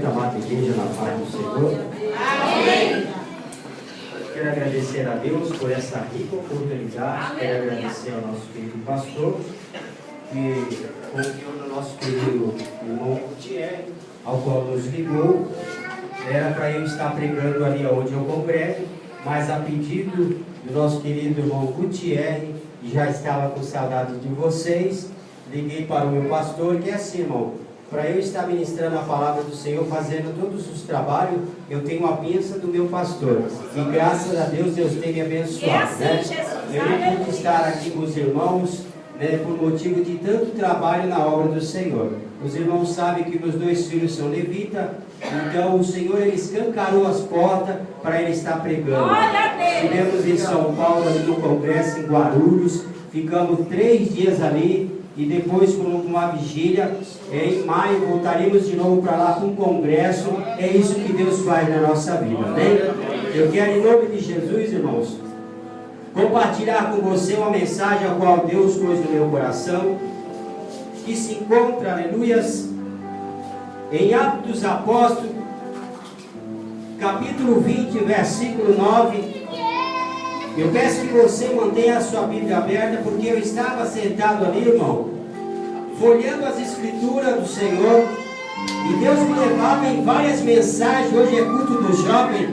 Amada igreja, na paz do Senhor. Amém. Quero agradecer a Deus por essa rica oportunidade. Quero agradecer ao nosso querido pastor, que confiou no nosso querido irmão Thierry, ao qual nos ligou. Era para eu estar pregando ali onde eu congrego, mas a pedido do nosso querido irmão Gutierre, e já estava com saudade de vocês, liguei para o meu pastor, que é assim, irmão, para eu estar ministrando a palavra do Senhor, fazendo todos os trabalhos, eu tenho a bênção do meu pastor, e graças a Deus, Deus tem me abençoado, né? Eu não pude estar aqui com os irmãos, né, por motivo de tanto trabalho na obra do Senhor. Os irmãos sabem que meus dois filhos são levitas, então o Senhor ele escancarou as portas para ele estar pregando. Estivemos em São Paulo, ali no congresso, em Guarulhos, ficamos 3 dias ali, e depois com uma vigília, em maio voltaremos de novo para lá com um congresso. É isso que Deus faz na nossa vida, amém? Eu quero em nome de Jesus, irmãos, compartilhar com você uma mensagem a qual Deus pôs no meu coração, que se encontra, aleluias, em Atos dos Apóstolos, capítulo 20, versículo 9. Eu peço que você mantenha a sua Bíblia aberta, porque eu estava sentado ali, irmão, folheando as Escrituras do Senhor, e Deus me levava em várias mensagens. Hoje é culto do jovem,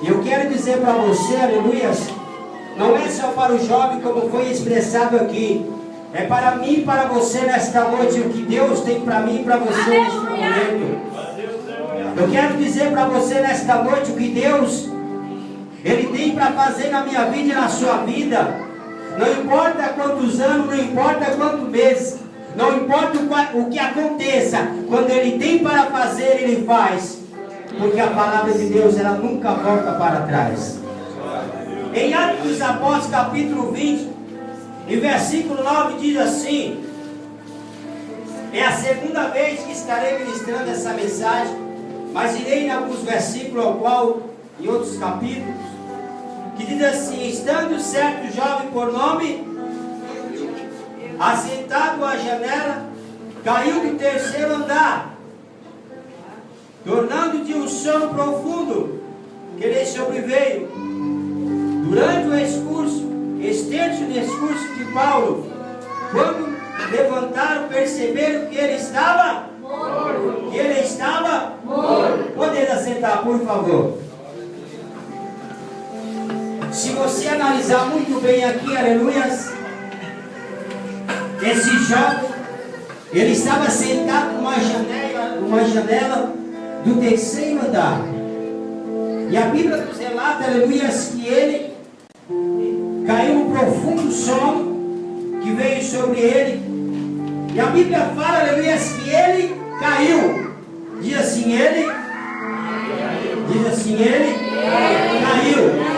e eu quero dizer para você, aleluias, não é só para o jovem como foi expressado aqui, é para mim e para você nesta noite, o que Deus tem para mim e para você neste momento. Eu quero dizer para você nesta noite o que Deus Ele tem para fazer na minha vida e na sua vida. Não importa quantos anos, não importa quantos meses, não importa o que aconteça, quando Ele tem para fazer, Ele faz, porque a palavra de Deus ela nunca volta para trás. Em Atos dos Apóstolos, capítulo 20, e versículo 9 diz assim: é a segunda vez que estarei ministrando essa mensagem, mas irei em alguns versículos ao qual, em outros capítulos, que diz assim: estando certo jovem por nome, assentado à janela, caiu do 3º andar, tornando de um sono profundo que lhe sobreveio. Durante o extenso discurso de Paulo, quando levantaram, perceberam que ele estava morto. Que ele estava morto. Poderia sentar, por favor. Se você analisar muito bem aqui, aleluias, esse jovem, ele estava sentado numa janela do 3º andar. E a Bíblia nos relata, aleluias, que ele caiu num profundo sono que veio sobre ele. E a Bíblia fala, aleluias, que ele caiu. Diz assim, ele caiu.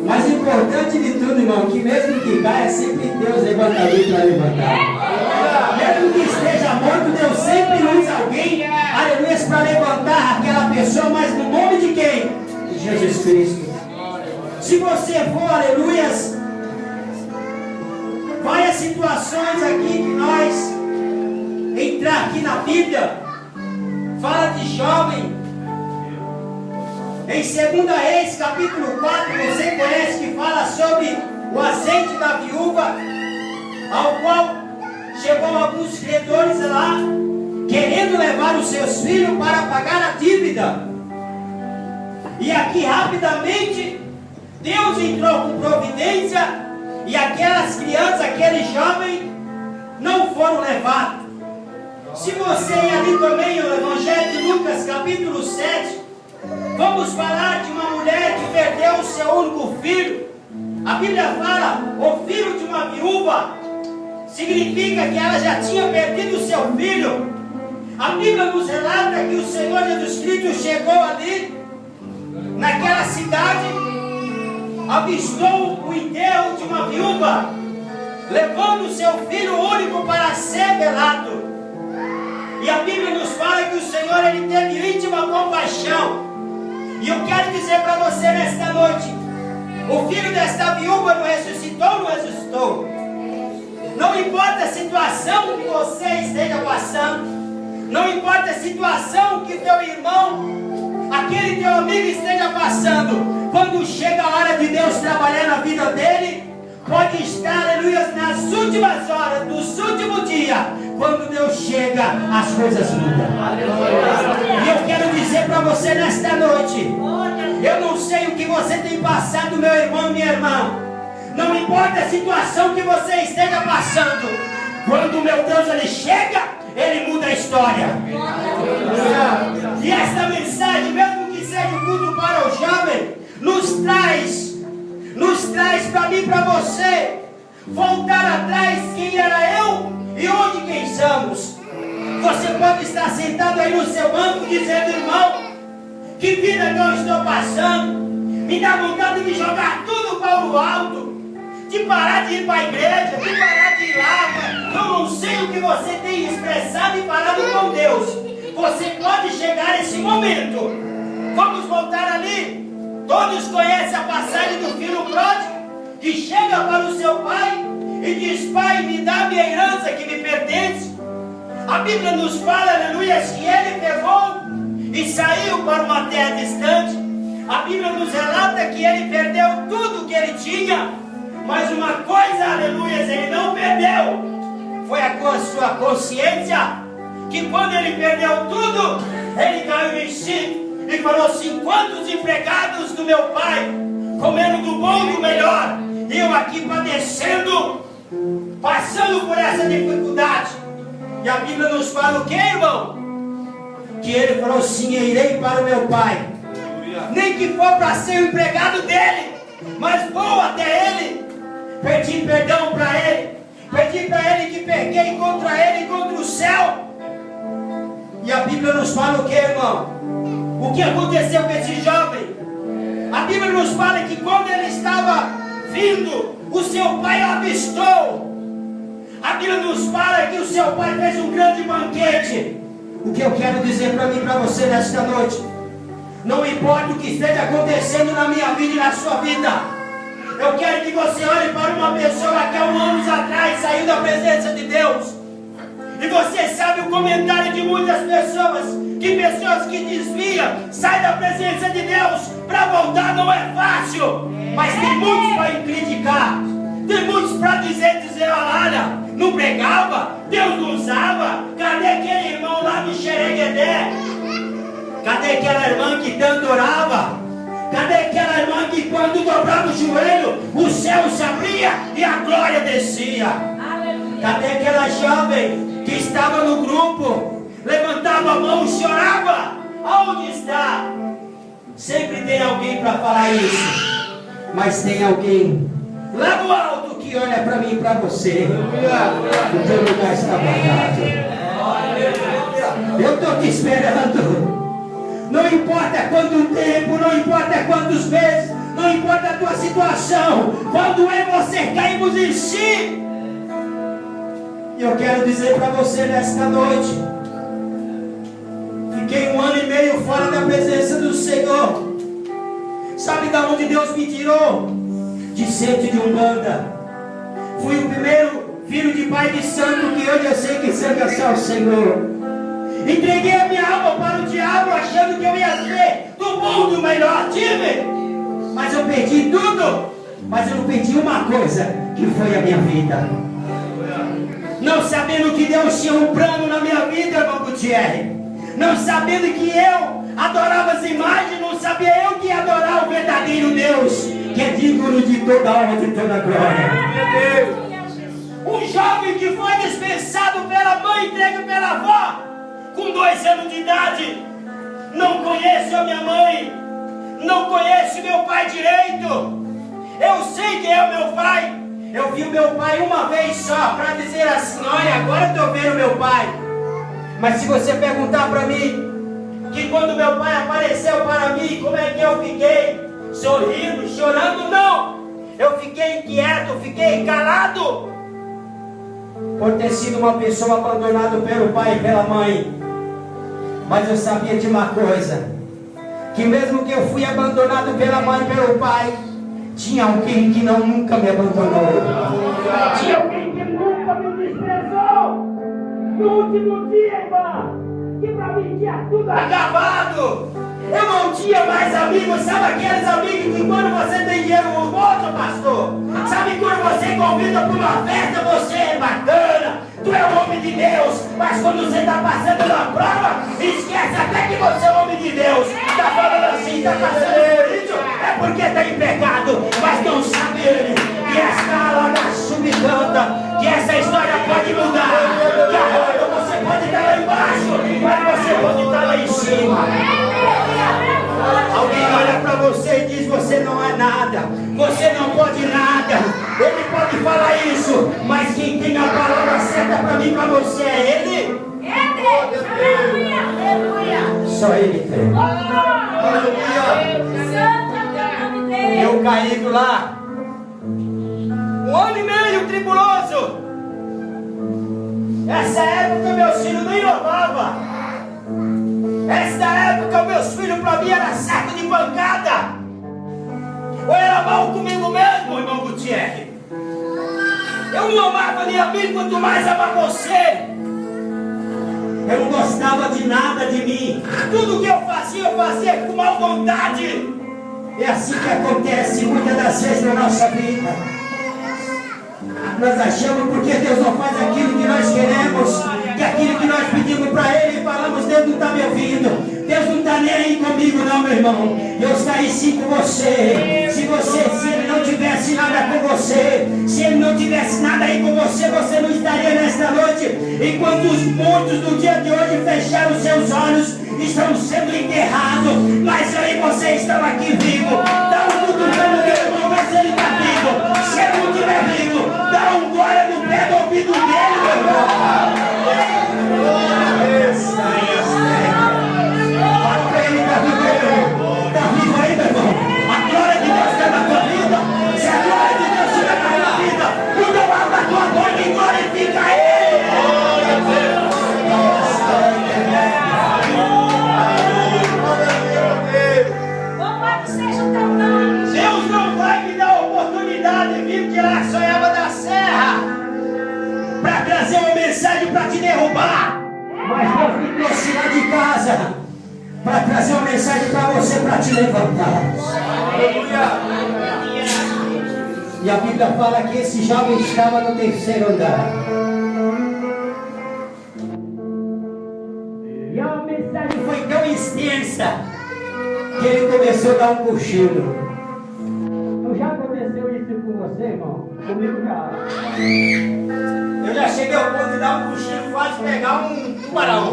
Mas o importante de tudo, irmão, que mesmo que caia, sempre Deus levanta alguém para levantar. Mesmo que esteja morto, Deus sempre usa alguém, aleluia, para levantar aquela pessoa, mas no nome de quem? De Jesus Cristo. Se você for, aleluias, várias situações aqui que nós entrar aqui na Bíblia, fala de jovem. Em 2 Reis, capítulo 4, você conhece, que fala sobre o azeite da viúva, ao qual chegou alguns credores lá, querendo levar os seus filhos para pagar a dívida. E aqui rapidamente, Deus entrou com providência, e aquelas crianças, aquele jovem, não foram levados. Se você ir ali também, o Evangelho de Lucas, capítulo 7, vamos falar de uma mulher que perdeu o seu único filho. A Bíblia fala, o filho de uma viúva, significa que ela já tinha perdido o seu filho. A Bíblia nos relata que o Senhor Jesus Cristo chegou ali, naquela cidade, avistou o enterro de uma viúva, levando o seu filho único para ser velado. E a Bíblia nos fala que o Senhor ele teve íntima compaixão. E eu quero dizer para você nesta noite, o filho desta viúva não ressuscitou, não ressuscitou. Não importa a situação que você esteja passando, Não importa a situação que teu irmão, aquele teu amigo esteja passando, quando chega a hora de Deus trabalhar na vida dele, pode estar, aleluia, nas últimas horas, nos últimos dias, quando Deus chega, as coisas mudam. E eu quero dizer para você nesta noite, eu não sei o que você tem passado, meu irmão e minha irmã, não importa a situação que você esteja passando, quando meu Deus ele chega, ele muda a história. E esta mensagem, mesmo que seja um culto para o jovem, nos traz para mim e para você voltar atrás quem era eu e onde quem somos. Você pode estar sentado aí no seu banco dizendo: irmão, que vida que eu estou passando, me dá vontade de jogar tudo para o alto, de parar de ir para a igreja, de parar de ir lá. Eu não sei o que você tem expressado e falado com Deus. Você pode chegar nesse momento. Vamos voltar ali. Todos conhecem a passagem do filho pródigo, que chega para o seu pai e diz: pai, me dá minha herança que me pertence. A Bíblia nos fala, aleluia, que ele pegou e saiu para uma terra distante. A Bíblia nos relata que ele perdeu tudo que ele tinha, mas uma coisa, aleluia, ele não perdeu. Foi a sua consciência, que quando ele perdeu tudo, ele caiu em si e falou assim: quantos empregados do meu pai, comendo do bom e do melhor, eu aqui padecendo, passando por essa dificuldade. E a Bíblia nos fala o que, irmão? Que ele falou assim: eu irei para o meu pai, nem que for para ser o empregado dele, mas vou até ele, pedir perdão para ele, pedir para ele que pequei contra ele e contra o céu. E a Bíblia nos fala o que, irmão? O que aconteceu com esse jovem? A Bíblia nos fala que quando ele estava vindo, o seu pai o avistou. A Bíblia nos fala que o seu pai fez um grande banquete. O que eu quero dizer para mim e para você nesta noite, não importa o que esteja acontecendo na minha vida e na sua vida, eu quero que você olhe para uma pessoa que há anos atrás saiu da presença de Deus. E você sabe o comentário de muitas pessoas, que pessoas que desviam, saem da presença de Deus, para voltar não é fácil. Mas tem muitos para criticar, tem muitos para dizer, olha, não pregava, Deus não usava, cadê aquele irmão lá do Xereguedé? Cadê aquela irmã que tanto orava? Cadê aquela irmã que quando dobrava o joelho, o céu se abria e a glória descia? Cadê aquela jovem que estava no grupo, levantava a mão e chorava? Aonde está? Sempre tem alguém para falar isso, mas tem alguém lá no alto que olha para mim e para você. O teu lugar está guardado. Eu estou te esperando. Não importa quanto tempo, não importa quantos meses, não importa a tua situação, quando eu e você caímos em si. E eu quero dizer para você nesta noite, fiquei 1 ano e meio fora da presença do Senhor. Sabe de onde Deus me tirou? De centro de Umbanda. Fui o primeiro filho de pai de santo que hoje eu sei que sangue é só o Senhor. Entreguei a minha alma para o diabo, achando que eu ia ser do bom do melhor. Tive, mas eu perdi tudo. Mas eu não perdi uma coisa, que foi a minha vida. Não sabendo que Deus tinha um plano na minha vida, irmão Gutierrez. Não sabendo que eu adorava as imagens, não sabia eu que ia adorar o verdadeiro Deus, que é digno de toda honra e de toda glória. Um jovem que foi dispensado pela mãe, entregue pela avó, com 2 anos de idade, não conheço a minha mãe, não conheço meu pai direito. Eu sei quem é o meu pai. Eu vi o meu pai uma vez só, para dizer assim: olha, agora eu estou vendo meu pai. Mas se você perguntar para mim, que quando meu pai apareceu para mim, como é que eu fiquei? Sorrindo, chorando? Não. Eu fiquei inquieto, fiquei calado, por ter sido uma pessoa abandonada pelo pai e pela mãe. Mas eu sabia de uma coisa, que mesmo que eu fui abandonado pela mãe e pelo pai, tinha alguém que nunca me abandonou. Tinha alguém que nunca me desprezou. No último dia, irmã, que pra mim tinha tudo acabado. Eu não tinha mais amigos, sabe aqueles amigos que quando você tem dinheiro no bolso, pastor? Sabe quando você convida para uma festa, você é bacana, tu é um homem de Deus, mas quando você está passando na prova, esquece até que você é homem de Deus. Está falando assim, está passando por isso, é porque está em pecado, mas não sabe ele que esta lá na subcanta, que essa história pode mudar, que agora você pode estar lá embaixo, mas você pode estar lá em cima. Alguém olha para você e diz: você não é nada, você não pode nada. Ele pode falar isso, mas quem tem a palavra certa para mim e para você é Ele. Aleluia. Só Ele tem. Aleluia. Eu caído lá, 1 ano e meio tribuloso. Essa época meus filhos nem roubavam. Esta época meus filhos para mim era saco de pancada. Ou era mal comigo mesmo, irmão Gutierrez. Eu não amava nem a mim, quanto mais amar você. Eu não gostava de nada de mim. Tudo que eu fazia com mal vontade. É assim que acontece muitas das vezes na nossa vida. Nós achamos porque Deus não faz aquilo que nós queremos, que aquilo que nós pedimos para Ele e falamos: Deus não está me ouvindo, Deus não está nem aí comigo não, meu irmão. Deus está aí sim com você. Se Ele não tivesse nada com você, se Ele não tivesse nada aí com você, você não estaria nesta noite. Enquanto muitos no dia de hoje fecharam seus olhos, estão sendo enterrados, mas eu e você estamos aqui vivos. Dá um cutucão no meu irmão, vê se ele está vivo. Se ele não estiver vivo, dá um glória no pé do ouvido dele, meu irmão. Fala pra ele: está vivo aí, meu irmão. Está vivo aí, meu irmão. A glória de Deus está na tua vida. Se a glória de Deus estiver na tua vida, então abra a tua boca e glorifica Ele. Deus não vai me dar a oportunidade de vir tirar a sonhava da serra para trazer uma mensagem para te derrubar, mas Deus me trouxe lá de casa para trazer uma mensagem para você, para te levantar. E a Bíblia fala que esse jovem estava no 3º andar. E a mensagem foi tão extensa que ele começou a dar um cochilo. Não já aconteceu isso com você, irmão? Comigo já. Eu já cheguei ao ponto de dar um cochilo, quase pegar um tubarão.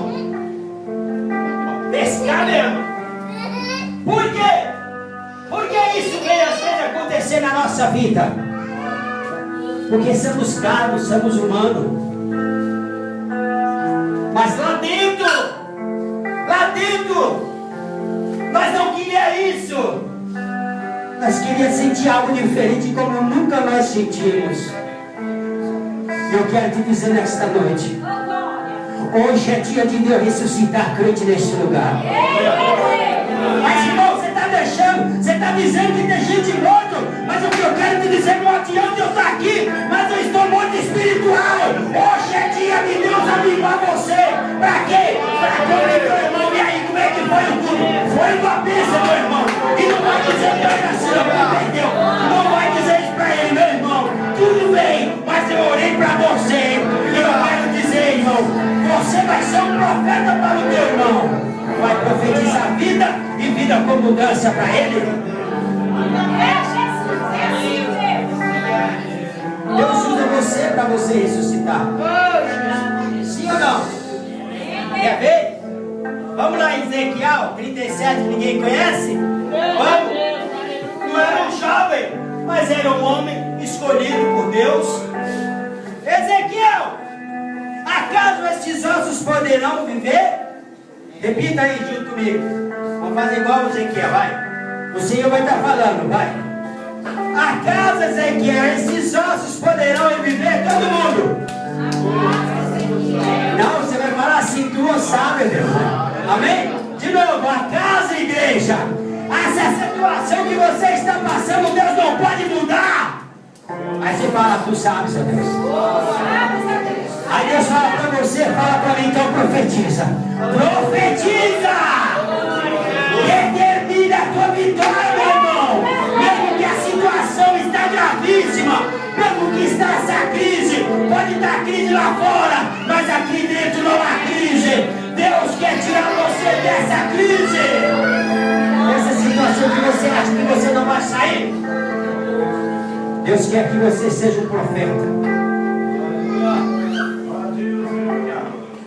Pescar mesmo. Por quê? Porque isso veio às vezes acontecer na nossa vida. Porque somos carnos, somos humanos. Mas lá dentro, nós não queríamos isso. Nós queríamos sentir algo diferente como nunca nós sentimos. Eu quero te dizer nesta noite, hoje é dia de Deus ressuscitar crente neste lugar. Mas irmão, você está deixando, você está dizendo que tem gente morta, mas o que eu quero te dizer, não adianta eu estar aqui, mas eu estou morto espiritual. Hoje é dia de Deus avivar você. Para quê? Para comer, meu irmão. E aí, como é que foi o culto? Foi uma bênção, meu irmão. E não vai dizer que ele nasceu, que perdeu. Não vai dizer isso para ele, meu irmão. Tudo bem, mas eu orei para você. E eu quero dizer, irmão, você vai ser um profeta para o teu irmão. Vai profetizar vida e vida com mudança para ele. Deus usa você para você ressuscitar. Sim ou não? Quer ver? Vamos lá em Ezequiel 37, ninguém conhece? Vamos? Não era um jovem, mas era um homem escolhido por Deus. Ezequiel, acaso estes ossos poderão viver? Repita aí junto comigo. Vamos fazer igual o Ezequiel, vai. O Senhor vai estar falando, vai. Acaso, Ezequiel, esses ossos poderão viver? Todo mundo. Não, você vai falar assim, tu não sabe, Deus. Amém? De novo, acaso, igreja, essa situação que você está passando, Deus não pode mudar. Aí você fala, tu sabes, Deus. Aí Deus fala para você, você, fala para mim, então profetiza. Profetiza! Determina a tua vitória, meu irmão. Mesmo que a situação está gravíssima, mesmo que está essa crise, pode estar crise lá fora, mas aqui dentro não há crise. Deus quer tirar você dessa crise. Essa situação que você acha que você não vai sair, Deus quer que você seja um profeta.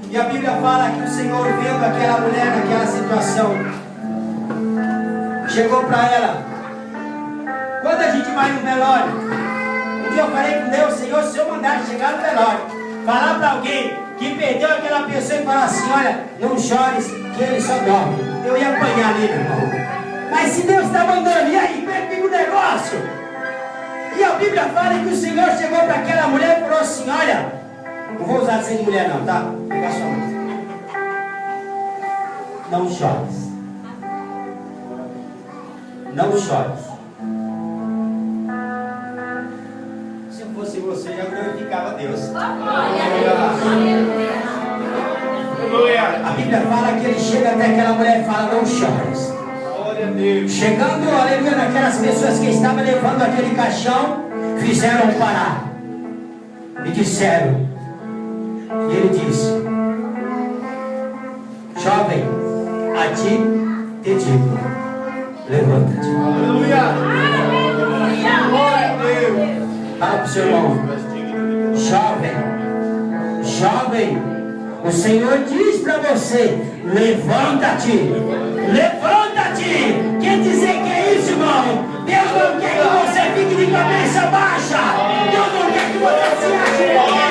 E a Bíblia fala que o Senhor, vendo aquela mulher naquela situação, chegou para ela. Quando a gente vai no velório, um dia eu falei com Deus: Senhor, se eu mandar chegar no velório, falar para alguém que perdeu aquela pessoa e falar assim: olha, não chores, que ele só dorme, eu ia apanhar ali, meu irmão. Mas se Deus está mandando, e aí, pega o negócio. E a Bíblia fala que o Senhor chegou para aquela mulher e falou assim: olha, não vou usar de ser de mulher não, tá? Pega a sua mão. Não chores. Não chores. Se eu fosse você, já glorificava Deus. A Bíblia fala que ele chega até aquela mulher e fala: não chores. Chegando, aleluia, naquelas pessoas que estavam levando aquele caixão, fizeram parar e disseram. E ele disse: jovem, a ti te digo, levanta-te. Aleluia! Fala para o seu irmão: jovem, jovem, o Senhor diz para você: levanta-te, levanta-te. Quer dizer que é isso, irmão? Deus não quer que você fique de cabeça baixa. Deus não quer que você se ache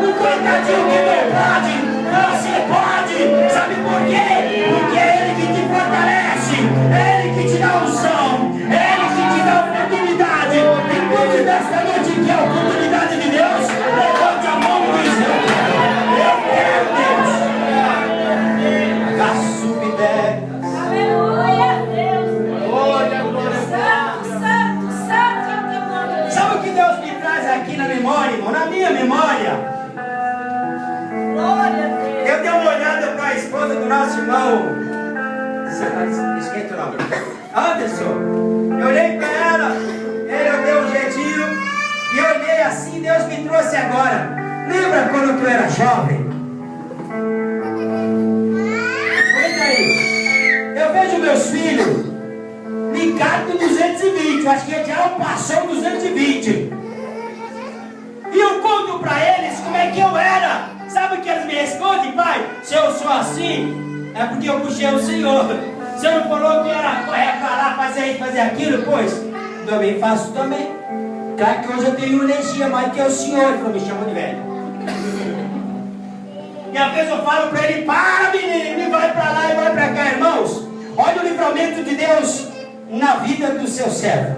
um coitadinho que não pode. Você pode. Sabe por quê? Porque é Ele que te fortalece, é Ele que te dá unção, é Ele que te dá oportunidade. Enquanto desta noite que é a oportunidade de Deus, levante a mão e diz: eu quero Deus. Sabe o que Deus me traz aqui na memória, irmão? Na minha memória. Eu dei uma olhada para a esposa do nosso irmão. Esquenta o nome. Anderson. Eu olhei para ela, eu dei um jeitinho, e eu olhei assim, Deus me trouxe agora. Lembra quando tu era jovem? Olha aí. Eu vejo meus filhos ligados no 220. Acho que já passou o 220. E eu conto para eles como é que eu era. Sabe o que eles me respondem: pai, se eu sou assim, é porque eu puxei o Senhor. Você não falou que era correr para lá, fazer isso, fazer aquilo? Pois, também faço também. Claro que hoje eu tenho energia mais que o Senhor, que me chama de velho. E às vezes eu falo para ele: para, menino, e vai para lá e vai para cá. Irmãos, olha o livramento de Deus na vida do seu servo.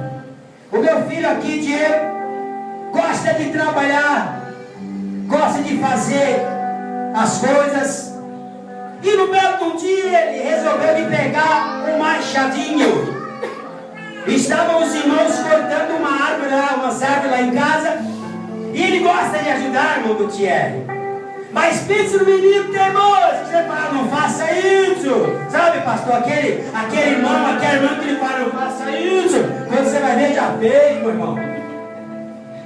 O meu filho aqui, Diego, gosta de trabalhar, gosta de fazer as coisas. E no belo de um dia ele resolveu me pegar um machadinho. Estavam os irmãos cortando uma árvore lá, uma árvore lá em casa. E ele gosta de ajudar, irmão do Thierry. Mas pensa no menino teimoso, que você fala: não faça isso. Sabe, pastor, aquele irmão, aquela irmã que ele fala: não faça isso. Quando você vai ver, já fez, meu irmão.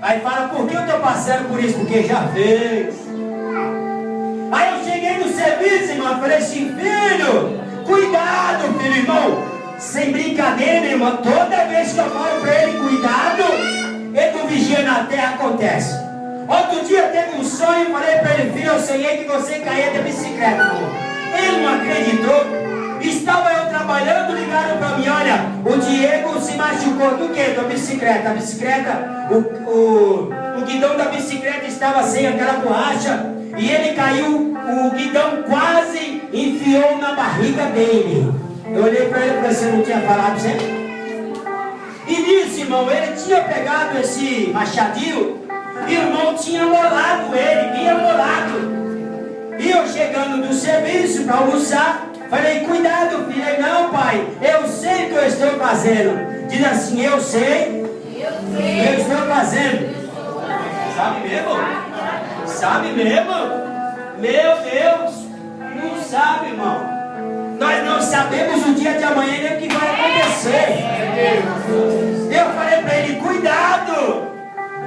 Aí fala: por que eu estou passando por isso? Porque já fez. Aí eu cheguei no serviço, irmão, e falei assim: filho, cuidado, filho, irmão. Sem brincadeira, meu irmão, toda vez que eu falo para ele: cuidado, ele não vigia na terra, acontece. Outro dia teve um sonho, falei para ele: filho, eu sonhei que você caía da bicicleta, irmão. Ele não acreditou. Estava eu trabalhando, ligaram para mim: olha, o Diego se machucou. Do que? Da bicicleta. A bicicleta, o guidão da bicicleta estava sem aquela borracha. E ele caiu, o guidão quase enfiou na barriga dele. Eu olhei para ele e falei: você não tinha falado sempre? E nisso, irmão, ele tinha pegado esse machadinho, e o irmão tinha molado ele, vinha molado. E eu chegando do serviço para almoçar, falei: cuidado, filho. Ele: não, pai, eu sei o que eu estou fazendo. Diz assim: eu sei, eu estou fazendo. Sabe mesmo? Sabe mesmo? Meu Deus, não sabe, irmão. Nós não sabemos o dia de amanhã nem o que vai acontecer. Eu falei para ele, cuidado.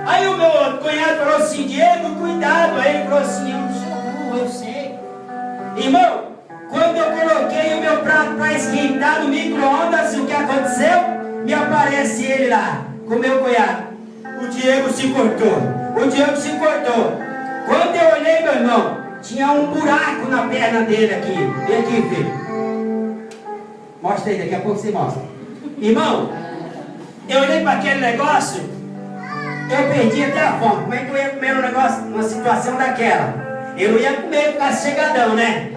Aí o meu outro cunhado falou assim, Diego, cuidado. Aí ele falou assim, eu não sou burro, eu sei. Irmão, quando eu coloquei o meu prato para esquentar no micro-ondas, o que aconteceu? Me aparece ele lá, com o meu cunhado. O Diego se cortou. Quando eu olhei, meu irmão, tinha um buraco na perna dele aqui. Vem aqui, filho. Mostra aí, daqui a pouco você mostra. Irmão, eu olhei para aquele negócio, eu perdi até a fome. Como é que eu ia comer um negócio, numa situação daquela? Eu não ia comer por causa chegadão, né?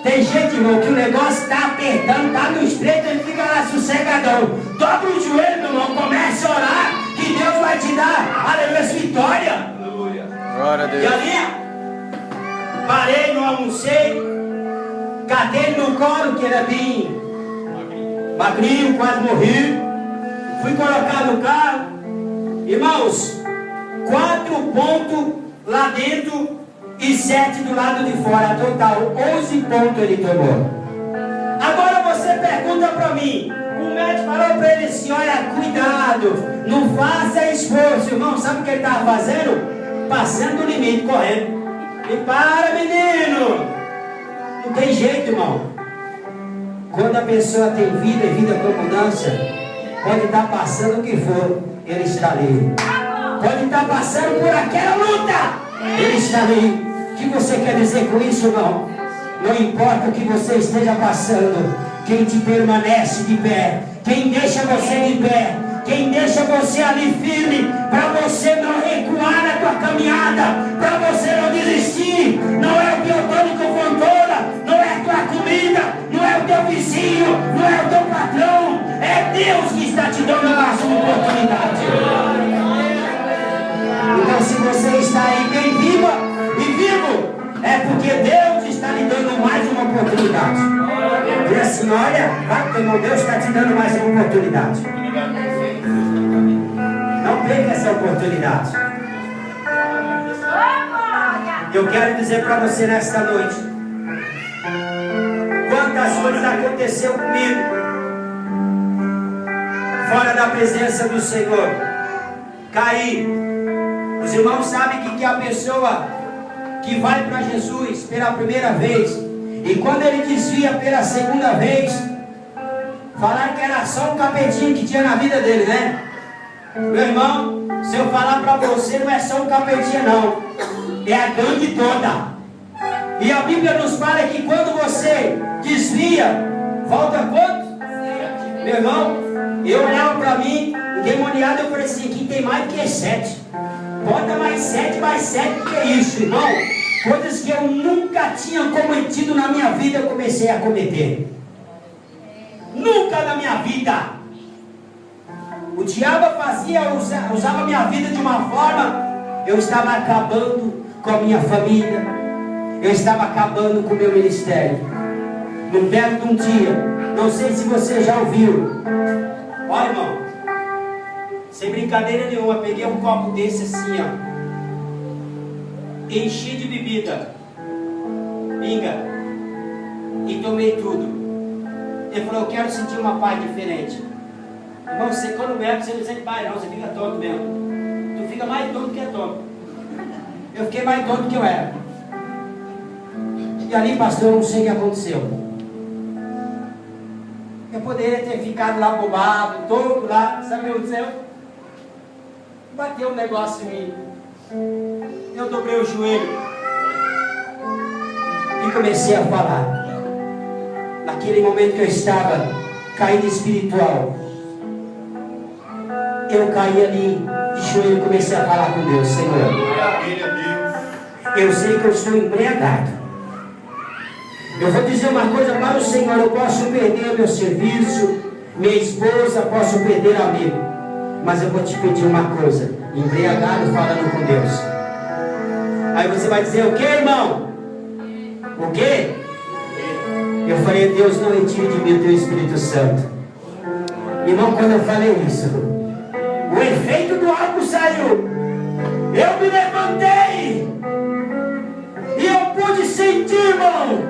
Tem gente, irmão, que o negócio está apertando, está no estreito, ele fica lá sossegadão. Dobra o joelho, meu irmão, comece a orar, que Deus vai te dar, aleluia, vitória. Glória a Deus. E ali, parei, não almocei, catei ele no colo, que ele é bem magrinho, quase morri. Fui colocar no carro, irmãos, 4 pontos lá dentro e 7 do lado de fora, total 11 pontos ele tomou. Agora você pergunta para mim, o médico falou para ele assim, olha, cuidado, não faça esforço, irmão, sabe o que ele estava fazendo? Passando o limite, correndo. E para, menino, não tem jeito, irmão. Quando a pessoa tem vida e vida com abundância, pode estar passando o que for, ele está ali. Pode estar passando por aquela luta, ele está ali. O que você quer dizer com isso, irmão? Não importa o que você esteja passando, quem te permanece de pé, quem deixa você de pé, quem deixa você ali firme, para você não recuar na tua caminhada, para você não desistir, não é o biotônico Fontoura, não é a tua comida, não é o teu vizinho, não é o teu patrão, é Deus que está te dando mais uma oportunidade. Então, se você está aí bem viva e vivo, é porque Deus está lhe dando mais uma oportunidade. Diz assim, olha, vai, teu irmão, Deus está te dando mais uma oportunidade. Não perca essa oportunidade. Eu quero dizer para você nesta noite, quantas coisas aconteceu comigo fora da presença do Senhor. Caí. Os irmãos sabem que a pessoa que vai para Jesus pela primeira vez, e quando ele desvia pela segunda vez, falaram que era só um capetinho que tinha na vida dele, né? Meu irmão, se eu falar para você, não é só um capetinho não, é a gangue toda. E a Bíblia nos fala que quando você desvia, volta quanto? Meu irmão, eu olhava para mim, endemoniado, eu falei assim, aqui tem mais do que 7. Bota mais 7, que é isso, irmão. Coisas que eu nunca tinha cometido na minha vida, eu comecei a cometer. Nunca na minha vida. O diabo usava a minha vida de uma forma, eu estava acabando com a minha família, eu estava acabando com o meu ministério. No belo de um dia, não sei se você já ouviu. Olha, irmão, sem brincadeira nenhuma, peguei um copo desse assim, ó, enchi de bebida, pinga, e tomei tudo. Ele falou, eu quero sentir uma paz diferente. Irmão, você quando bebe, você não sente paz não, você fica tonto mesmo. Tu fica mais tonto que é tonto. Eu fiquei mais tonto que eu era. E ali, pastor, eu não sei o que aconteceu. Eu poderia ter ficado lá bobado, todo lá, sabe o que aconteceu? Bateu um negócio em mim. Eu dobrei o joelho e comecei a falar. Naquele momento que eu estava caído espiritual, eu caí ali de joelho e comecei a falar com Deus. Senhor, eu sei que eu estou embriagado. Eu vou dizer uma coisa para o Senhor, eu posso perder meu serviço, minha esposa, posso perder amigo, mas eu vou te pedir uma coisa, embriagado falando com Deus. Aí você vai dizer, o que, irmão? O que? Eu falei, Deus, não retire de mim o teu Espírito Santo. Irmão, quando eu falei isso, o efeito do álcool saiu. Eu me levantei e eu pude irmão,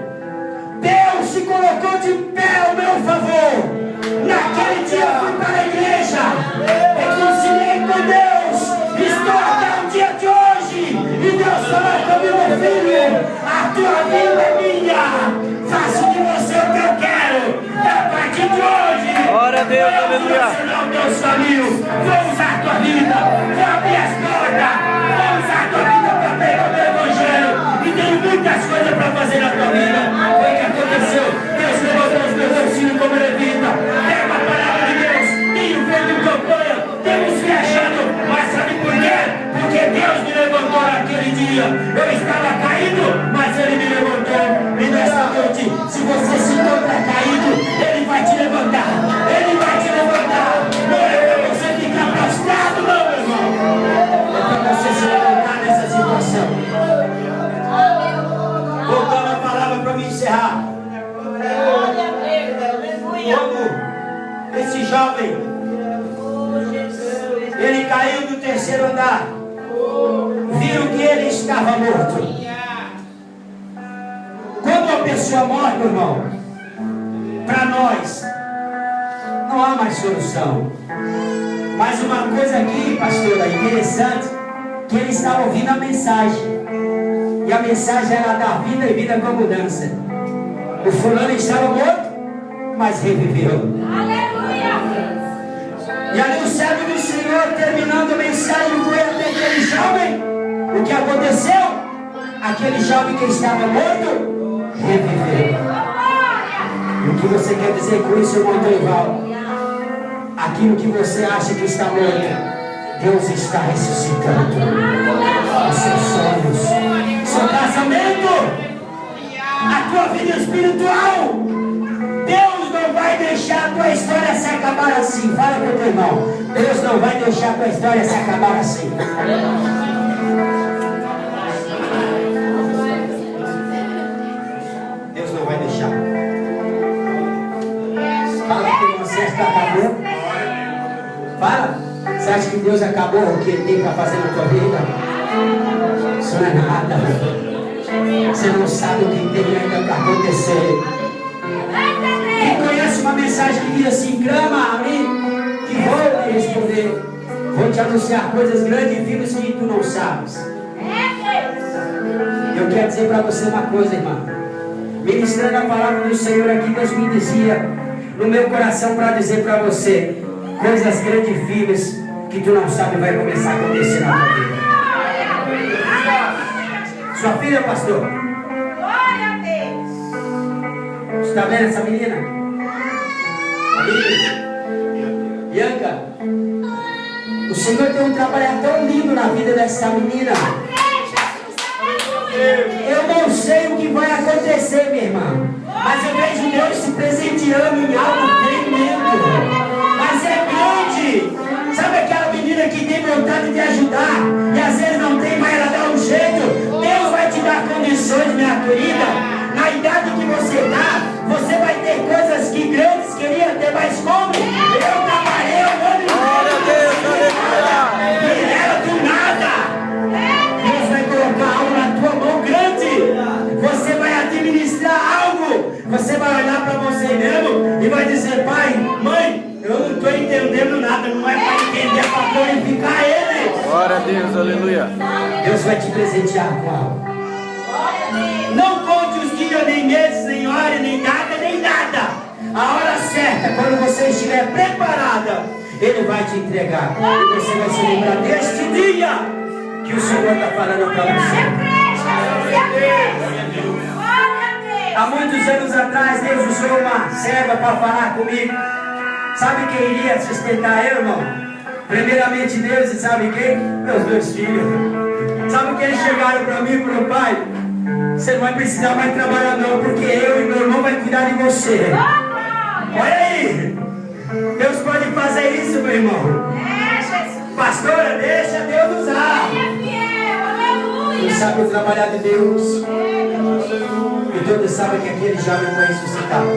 Deus se colocou de pé ao meu favor. Naquele dia eu fui para a igreja, reconciliei com Deus, estou até o dia de hoje. E Deus falou comigo: meu filho, a tua vida é minha, faço de você o que eu quero. A partir de hoje, glória a Deus, aleluia. não teus caminhos, vou usar a tua vida, vou abrir as portas, vou usar a tua vida para pregar o meu evangelho. E tenho muitas coisas para fazer na tua vida. Foi o que aconteceu. Deus levantou os meus filhos como levita. Pega a palavra de Deus, tenho feito campanha, temos viajado, mas sabe por quê? Porque Deus me levantou naquele dia. Eu estava caído, mas Ele me levantou. E nesta noite, se você se encontra caído, Ele vai te levantar. Ele vai te levantar. Não é para você ficar prostrado, não, meu irmão. É para você se levantar nessa situação. Voltando a palavra para me encerrar. Quando esse jovem, ele caiu do terceiro andar, viram que ele estava morto. Quando uma pessoa morre, meu irmão, para nós não há mais solução. Mas uma coisa aqui, pastora, interessante, que ele estava ouvindo a mensagem. E a mensagem era dar vida e vida com mudança. O fulano estava morto, mas reviveu. E ali o servo do Senhor, terminando a mensagem, foi até aquele jovem. O que aconteceu? Aquele jovem que estava morto, reviveu. E o que você quer dizer com isso, irmão Dorival? Aquilo que você acha que está morto, Deus está ressuscitando. Os seus sonhos, seu casamento, a tua vida espiritual. Deus não vai deixar a tua história se acabar assim. Fala com o teu irmão. Deus não vai deixar a tua história se acabar assim. Deus não vai deixar. Fala que o processo acabou. Fala. Você acha que Deus acabou o que Ele tem para fazer na tua vida? Isso não é nada. Você não sabe o que tem ainda para acontecer. Quem conhece uma mensagem que diz assim: clama a mim, que vou te responder. Vou te anunciar coisas grandes e firmes que tu não sabes. Eu quero dizer para você uma coisa, irmã. Ministrando a palavra do Senhor aqui, Deus me dizia no meu coração para dizer para você: coisas grandes e firmes que tu não sabe vai começar a acontecer na tua vida. Sua filha, pastor? Glória a Deus. Você está vendo essa menina? Bianca, o Senhor tem um trabalho tão lindo na vida dessa menina. Eu não sei o que vai acontecer, minha irmã, mas eu vejo Deus se presenteando em algo tremendo. Mas é grande. Sabe aquela menina que tem vontade de ajudar e às vezes não tem, mas ela dá um jeito? Deus vai te dar condições, minha querida. Na idade que você está, você vai ter coisas que grandes queriam ter, mas como? Eu trabalhei o ano inteiro e era do nada. Deus vai colocar algo na tua mão grande. Você vai administrar algo. Você vai olhar para você mesmo e vai dizer: pai, mãe, eu não estou entendendo nada. Não é para entender, é para glorificar Ele. Glória a Deus, aleluia. Deus vai te presentear com algo. Não conte os dias, nem meses, nem hora, nem nada, nem nada. A hora certa, quando você estiver preparada, Ele vai te entregar. E você vai se lembrar deste dia que o Senhor está falando para você. Há muitos anos atrás, Deus usou uma serva para falar comigo. Sabe quem iria sustentar eu, irmão? Primeiramente Deus, e sabe quem? Meus dois filhos. Sabe que eles chegaram para mim e falaram: pai, você não vai precisar mais trabalhar não, porque eu e meu irmão vai cuidar de você. Olha aí, Deus pode fazer isso, meu irmão. Pastora, deixa Deus usar. Quem sabe o trabalhar de Deus, e todos sabem que aquele jovem foi ressuscitado.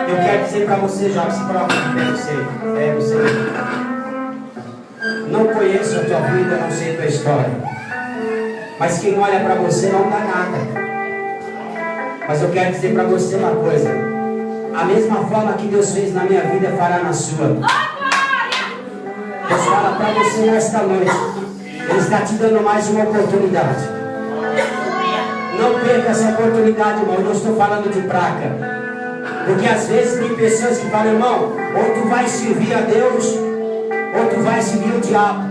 Eu quero dizer para você, jovem, se coloca de você. Não conheço a tua vida, não sei a tua história. Mas quem olha para você não dá nada. Mas eu quero dizer para você uma coisa. A mesma forma que Deus fez na minha vida, fará na sua. Deus fala para você nesta noite. Ele está te dando mais uma oportunidade. Não perca essa oportunidade, irmão. Eu não estou falando de praca. Porque às vezes tem pessoas que falam, irmão, ou tu vai servir a Deus, ou tu vai servir o diabo.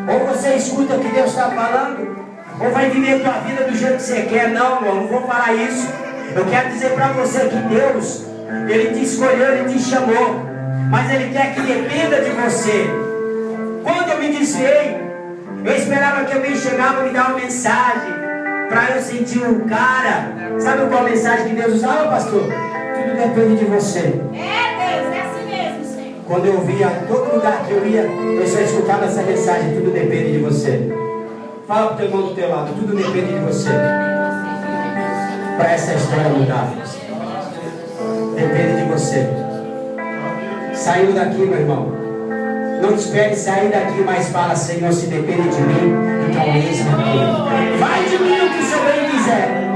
Ou você escuta o que Deus está falando, ou vai viver a tua vida do jeito que você quer. Não, irmão, não vou falar isso. Eu quero dizer para você que Deus, Ele te escolheu, Ele te chamou, mas Ele quer que dependa de você. Quando eu me desviei, eu esperava que alguém chegava e me dava uma mensagem, para eu sentir um cara. Sabe qual a mensagem que Deus usava, pastor? Tudo depende de você. É, Deus, é assim mesmo, Senhor. Quando eu via, todo lugar que eu ia, eu só escutava essa mensagem, tudo depende de você. Fala para o teu irmão do teu lado, tudo depende de você. Para essa história mudar. Depende de você. Saindo daqui, meu irmão. Não espere sair daqui, mas fala, Senhor, se depende de mim, então eis-me aqui. Vai de mim o que o Senhor bem quiser.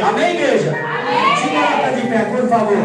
Amém, igreja? Se coloca de pé, por favor.